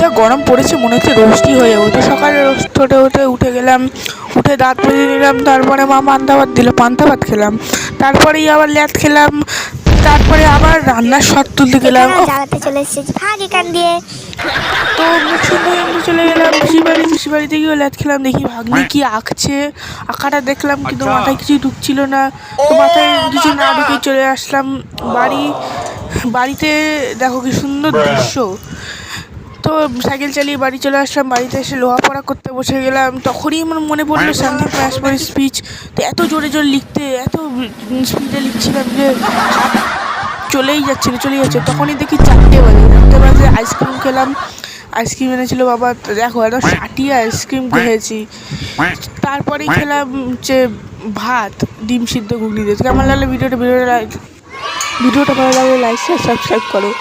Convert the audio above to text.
যা গরম পড়েছে, মনে হচ্ছে রোস্টই হয়ে যাবো। তো সকালে রোস্ট হতে উঠে গেলাম, উঠে দাঁত মেজে নিলাম, তারপরে মা পান্তা ভাত দিল, পান্তা ভাত খেলাম, তারপরেই আবার ল্যাদ খেলাম, তারপরে আবার রান্নার শট তুলতে গেলাম। জ্বালাতে চলে এসেছি ভাগ এখান দিয়ে। তো মুখ সুন্দর এমনি চলে গেলাম পিসি বাড়িতে গিয়ে ল্যাদ খেলাম, দেখি ভাগ্নি কি আঁকছে, আঁকাটা দেখলাম কিন্তু মাথায় কিছুই ঢুকছিল না। তো মাথায় কিছু না ঢুকে চলে আসলাম বাড়িতে। দেখো কি সুন্দর দৃশ্য। তো সাইকেল চালিয়ে বাড়ি চলে আসলাম, বাড়িতে এসে লোহা পড়া করতে বসে গেলাম। তখনই আমার মনে পড়লো শান্তি প্রাসপরিক স্পিচ। তো এত জোরে জোরে লিখতে, এত স্পিডে লিখছিলাম যে চলে যাচ্ছে। তখনই দেখি 4টে বাজে আইসক্রিম খেলাম। আইসক্রিম এনেছিল বাবা, দেখো একদম সাটিয়ে আইসক্রিম খেয়েছি। তারপরেই খেলাম হচ্ছে ভাত, ডিম সিদ্ধ ঘুগনি দিয়ে। কেমন লাগলো ভিডিওটা ভালো লাগলে লাইক শেয়ার সাবস্ক্রাইব করো।